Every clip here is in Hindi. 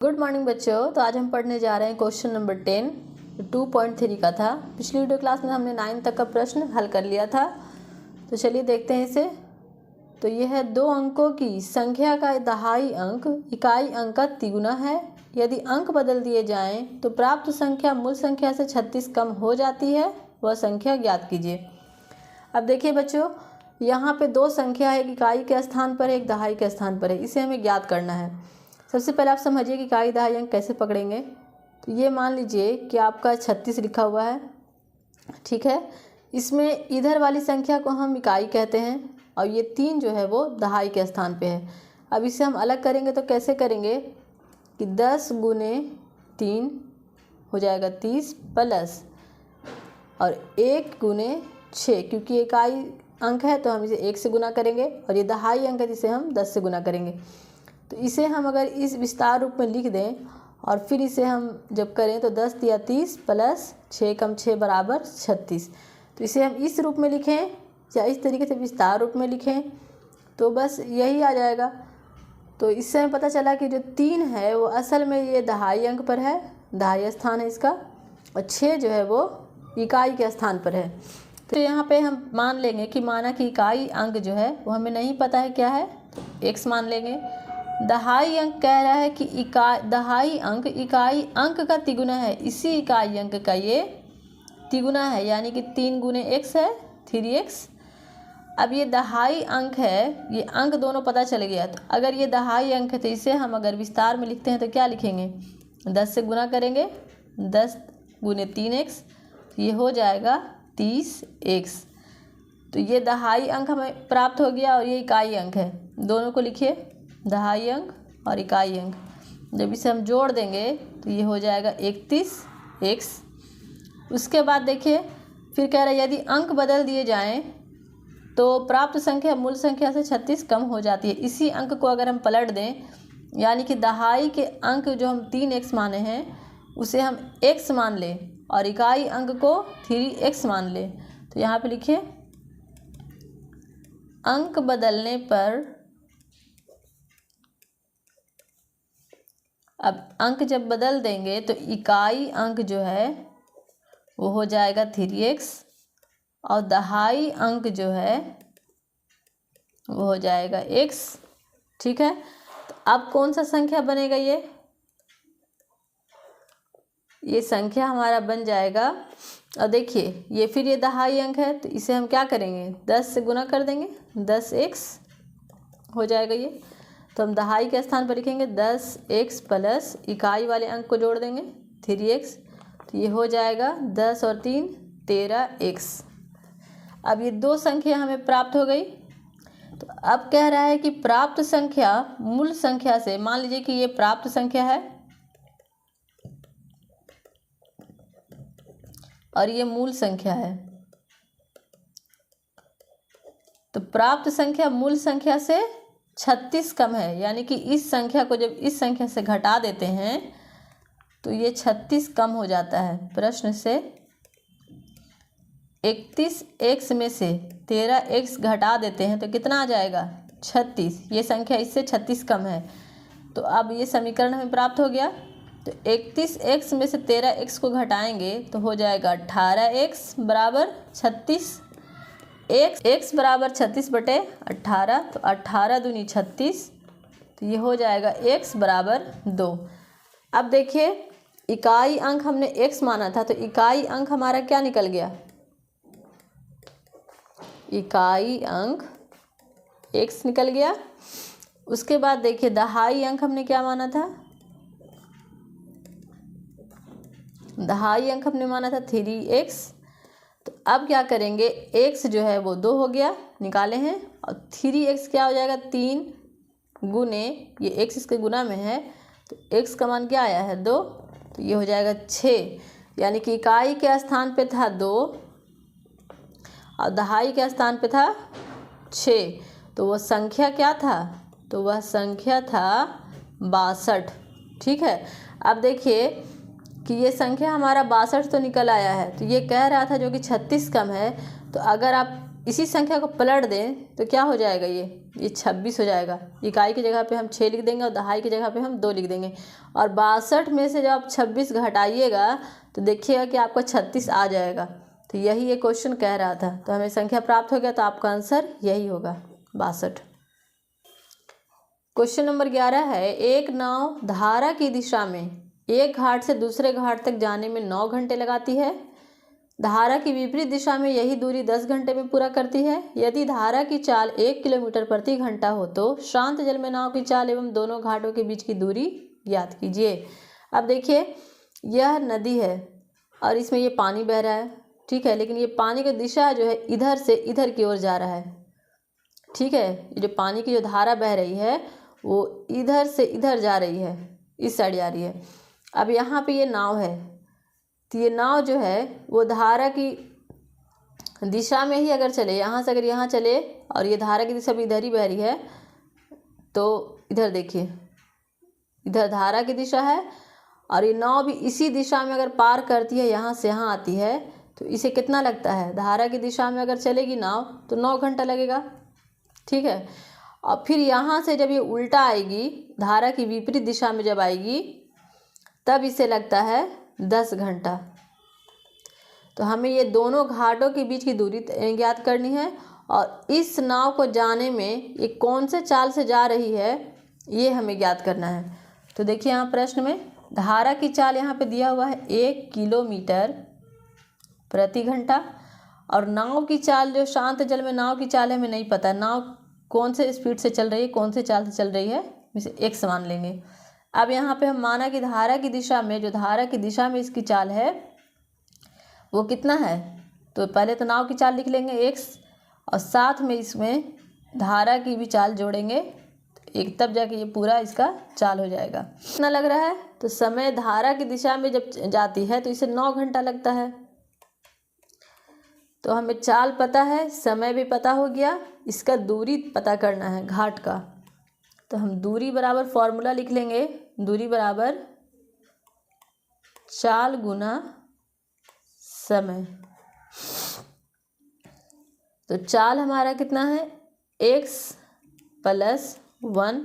गुड मॉर्निंग बच्चों। तो आज हम पढ़ने जा रहे हैं क्वेश्चन नंबर 10 2.3 का था। पिछली वीडियो क्लास में हमने 9 तक का प्रश्न हल कर लिया था। तो चलिए देखते हैं इसे। तो यह है 2 अंकों की संख्या का दहाई अंक इकाई अंक का तिगुना है। यदि अंक बदल दिए जाएं तो प्राप्त संख्या मूल संख्या से 36 कम हो जाती है। वह संख्या ज्ञात कीजिए। अब देखिए बच्चों, यहाँ पे 2 संख्या है, एक इकाई के स्थान पर है, एक दहाई के स्थान पर है। इसे हमें ज्ञात करना है। सबसे पहले आप समझिए कि इकाई दहाई अंक कैसे पकड़ेंगे। तो ये मान लीजिए कि आपका 36 लिखा हुआ है, ठीक है। इसमें इधर वाली संख्या को हम इकाई कहते हैं और ये 3 जो है वो दहाई के स्थान पे है। अब इसे हम अलग करेंगे तो कैसे करेंगे कि 10 गुने 3 हो जाएगा 30 प्लस और 1 गुने 6, क्योंकि इकाई अंक है तो हम इसे 1 से गुना करेंगे और ये दहाई अंक है जिसे हम 10 से गुना करेंगे। तो इसे हम अगर इस विस्तार रूप में लिख दें और फिर इसे हम जब करें तो 10 या 30 प्लस 6 कम 6 बराबर 36। तो इसे हम इस रूप में लिखें या इस तरीके से विस्तार रूप में लिखें तो बस यही आ जाएगा। तो इससे हमें पता चला कि जो 3 है वो असल में ये दहाई अंक पर है, दहाई स्थान है इसका, और 6 जो है वो इकाई के स्थान पर है। तो यहाँ पे हम मान लेंगे कि माना कि इकाई अंक जो है वो हमें नहीं पता है क्या है, तो x मान लेंगे। दहाई अंक कह रहा है कि दहाई अंक इकाई अंक का तिगुना है, इसी इकाई अंक का ये तिगुना है, यानी कि 3 गुने x है 3x। अब ये दहाई अंक है, ये अंक दोनों पता चल गया। तो अगर ये दहाई अंक है तो इसे हम अगर विस्तार में लिखते हैं तो क्या लिखेंगे, 10 से गुना करेंगे, 10 गुने 3x, ये हो जाएगा 30x। तो ये दहाई अंक हमें प्राप्त हो गया और ये इकाई अंक है। दोनों को लिखिए, दहाई अंक और इकाई अंक। जब इसे हम जोड़ देंगे तो ये हो जाएगा 31x। उसके बाद देखिए फिर कह रहा है यदि अंक बदल दिए जाएं तो प्राप्त संख्या मूल संख्या से 36 कम हो जाती है। इसी अंक को अगर हम पलट दें, यानी कि दहाई के अंक जो हम 3x माने हैं उसे हम x मान लें और इकाई अंक को 3x मान लें। तो यहाँ पे लिखिए अंक बदलने पर, अब अंक जब बदल देंगे तो इकाई अंक जो है वो हो जाएगा 3x और दहाई अंक जो है वो हो जाएगा x, ठीक है। तो अब कौन सा संख्या बनेगा, ये संख्या हमारा बन जाएगा। और देखिए ये फिर ये दहाई अंक है तो इसे हम क्या करेंगे, 10 से गुना कर देंगे, 10x हो जाएगा ये। तो हम दहाई के स्थान पर लिखेंगे 10x प्लस इकाई वाले अंक को जोड़ देंगे 3x, तो ये हो जाएगा 10 और 3 13x। अब ये 2 संख्या हमें प्राप्त हो गई। तो अब कह रहा है कि प्राप्त संख्या मूल संख्या से, मान लीजिए कि ये प्राप्त संख्या है और ये मूल संख्या है। तो प्राप्त संख्या मूल संख्या से 36 कम है, यानी कि इस संख्या को जब इस संख्या से घटा देते हैं तो ये 36 कम हो जाता है। प्रश्न से 31x में से 13x घटा देते हैं तो कितना आ जाएगा, 36। ये संख्या इससे 36 कम है। तो अब ये समीकरण हमें प्राप्त हो गया। तो 31x में से 13x को घटाएंगे तो हो जाएगा 18x बराबर 36। x बराबर 36 बटे 18, तो 18 दूनी 36, तो ये हो जाएगा x बराबर 2। अब देखिए इकाई अंक हमने x माना था तो इकाई अंक हमारा क्या निकल गया, इकाई अंक x निकल गया। उसके बाद देखिए दहाई अंक हमने क्या माना था, दहाई अंक हमने माना था 3x। तो अब क्या करेंगे, x जो है वो 2 हो गया, निकाले हैं, और 3x क्या हो जाएगा 3 गुने, ये x इसके गुना में है तो x का मान क्या आया है 2, तो ये हो जाएगा 6। यानी कि इकाई के स्थान पे था 2 और दहाई के स्थान पे था 6। तो वह संख्या क्या था, तो वह संख्या था 62, ठीक है। अब देखिए कि ये संख्या हमारा 62 तो निकल आया है। तो ये कह रहा था जो कि 36 कम है। तो अगर आप इसी संख्या को पलट दें तो क्या हो जाएगा, ये 26 हो जाएगा। इकाई की जगह पे हम 6 लिख देंगे और दहाई की जगह पे हम 2 लिख देंगे। और 62 में से जब आप 26 घटाइएगा तो देखिएगा कि आपका 36 आ जाएगा। तो यही ये क्वेश्चन कह रहा था। तो हमें संख्या प्राप्त हो गया, तो आपका आंसर यही होगा 62। क्वेश्चन नंबर 11 है, एक नाव धारा की दिशा में एक घाट से दूसरे घाट तक जाने में 9 घंटे लगाती है। धारा की विपरीत दिशा में यही दूरी 10 घंटे में पूरा करती है। यदि धारा की चाल 1 किलोमीटर प्रति घंटा हो तो शांत जल में नाव की चाल एवं दोनों घाटों के बीच की दूरी ज्ञात कीजिए। अब देखिए, यह नदी है और इसमें ये पानी बह रहा है, ठीक है, लेकिन ये पानी की दिशा जो है इधर से इधर की ओर जा रहा है, ठीक है। ये जो पानी की जो धारा बह रही है वो इधर से इधर जा रही है, इस साइड जा रही है। अब यहाँ पे ये नाव है, तो ये नाव जो है वो धारा की दिशा में ही अगर चले, यहाँ से अगर यहाँ चले और ये धारा की दिशा भी इधर ही बह रही है, तो इधर देखिए, इधर धारा की दिशा है और ये नाव भी इसी दिशा में अगर पार करती है, यहाँ से यहाँ आती है, तो इसे कितना लगता है, धारा की दिशा में अगर चलेगी नाव तो 9 घंटा लगेगा, ठीक है। और फिर यहाँ से जब ये उल्टा आएगी, धारा की विपरीत दिशा में जब आएगी, तब इसे लगता है 10 घंटा। तो हमें ये दोनों घाटों के बीच की दूरी ज्ञात करनी है और इस नाव को जाने में ये कौन से चाल से जा रही है ये हमें ज्ञात करना है। तो देखिए यहाँ प्रश्न में धारा की चाल यहाँ पे दिया हुआ है 1 किलोमीटर प्रति घंटा और नाव की चाल, जो शांत जल में नाव की चाल है हमें नहीं पता, नाव कौन से स्पीड से चल रही है, कौन से चाल से चल रही है, इसे x मान लेंगे। अब यहाँ पे हम माना कि धारा की दिशा में, जो धारा की दिशा में इसकी चाल है वो कितना है, तो पहले तो नाव की चाल लिख लेंगे x और साथ में इसमें धारा की भी चाल जोड़ेंगे, एक तब जाके ये पूरा इसका चाल हो जाएगा। कितना लग रहा है, तो समय धारा की दिशा में जब जाती है तो इसे 9 घंटा लगता है। तो हमें चाल पता है, समय भी पता हो गया, इसका दूरी पता करना है घाट का। तो हम दूरी बराबर फॉर्मूला लिख लेंगे, दूरी बराबर चाल गुना समय। तो चाल हमारा कितना है, x + 1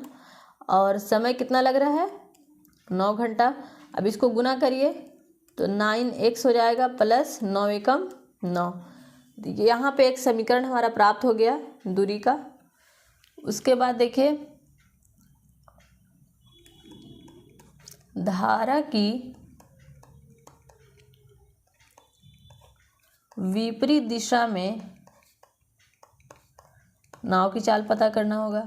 और समय कितना लग रहा है, 9 घंटा। अब इसको गुना करिए तो 9x हो जाएगा प्लस 9 एकम 9। देखिए यहाँ पे एक समीकरण हमारा प्राप्त हो गया दूरी का। उसके बाद देखिए, धारा की विपरीत दिशा में नाव की चाल पता करना होगा।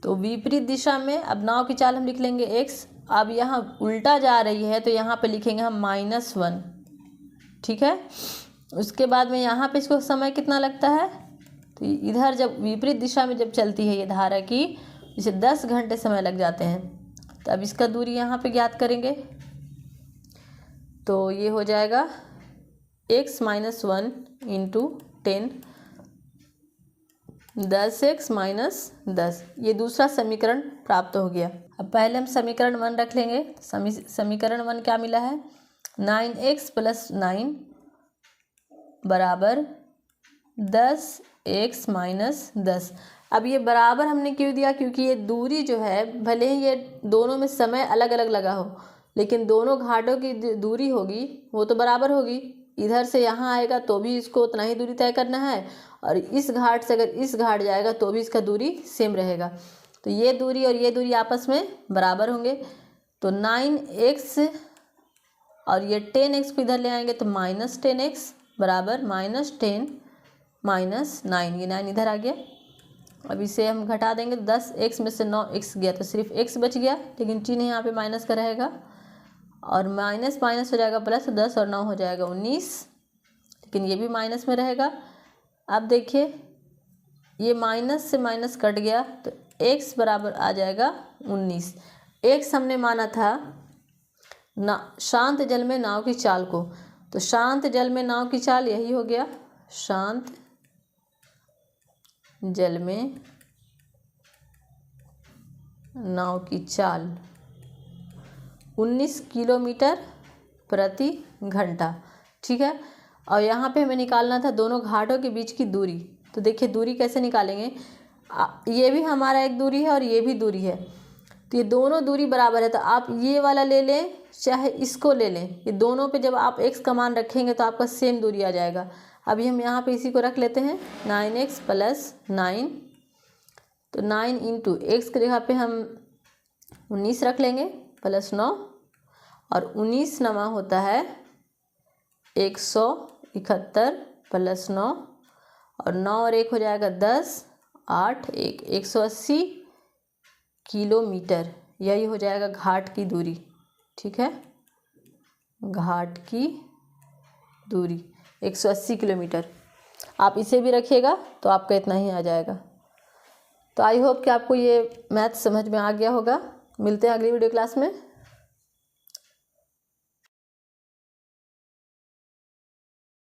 तो विपरीत दिशा में अब नाव की चाल हम लिख लेंगे x। अब यहाँ उल्टा जा रही है तो यहाँ पे लिखेंगे हम -1, ठीक है। उसके बाद में यहाँ पे इसको समय कितना लगता है, तो इधर जब विपरीत दिशा में जब चलती है ये धारा की, इसे 10 घंटे समय लग जाते हैं। तो अब इसका दूरी यहाँ पे ज्ञात करेंगे, तो ये हो जाएगा x - 1 × 10, 10x - 10। ये दूसरा समीकरण प्राप्त हो गया। अब पहले हम समीकरण 1 रख लेंगे। समीकरण 1 क्या मिला है, 9x + 9 बराबर 10x - 10। अब ये बराबर हमने क्यों दिया, क्योंकि ये दूरी जो है, भले ही ये दोनों में समय अलग अलग लगा हो, लेकिन दोनों घाटों की दूरी होगी वो तो बराबर होगी। इधर से यहाँ आएगा तो भी इसको उतना ही दूरी तय करना है और इस घाट से अगर इस घाट जाएगा तो भी इसका दूरी सेम रहेगा। तो ये दूरी और ये दूरी आपस में बराबर होंगे। तो 9x और ये 10x को इधर ले आएंगे तो -10x बराबर -10 - 9, ये 9 इधर आ गया। अब इसे हम घटा देंगे, 10x में से 9x गया तो सिर्फ x बच गया, लेकिन चिन्ह यहाँ पे माइनस का रहेगा और माइनस माइनस हो जाएगा प्लस, 10 और 9 हो जाएगा 19, लेकिन ये भी माइनस में रहेगा। अब देखिए ये माइनस से माइनस कट गया तो x बराबर आ जाएगा 19। x हमने माना था ना शांत जल में नाव की चाल को, तो शांत जल में नाव की चाल यही हो गया, शांत जल में नाव की चाल 19 किलोमीटर प्रति घंटा, ठीक है। और यहाँ पे हमें निकालना था दोनों घाटों के बीच की दूरी। तो देखिए दूरी कैसे निकालेंगे, ये भी हमारा एक दूरी है और ये भी दूरी है, तो ये दोनों दूरी बराबर है। तो आप ये वाला ले लें चाहे इसको ले लें, ये दोनों पे जब आप x का मान रखेंगे तो आपका सेम दूरी आ जाएगा। अभी हम यहाँ पे इसी को रख लेते हैं 9x + 9, तो 9 × x की जगह पे हम 19 रख लेंगे +9, और 19 नमा होता है 171 + 9, और 9 और 1 हो जाएगा 10, 8 1 180 किलोमीटर। यही हो जाएगा घाट की दूरी। ठीक है, घाट की दूरी 180 किलोमीटर। आप इसे भी रखिएगा तो आपका इतना ही आ जाएगा। तो आई होप कि आपको ये मैथ समझ में आ गया होगा। मिलते हैं अगली वीडियो क्लास में।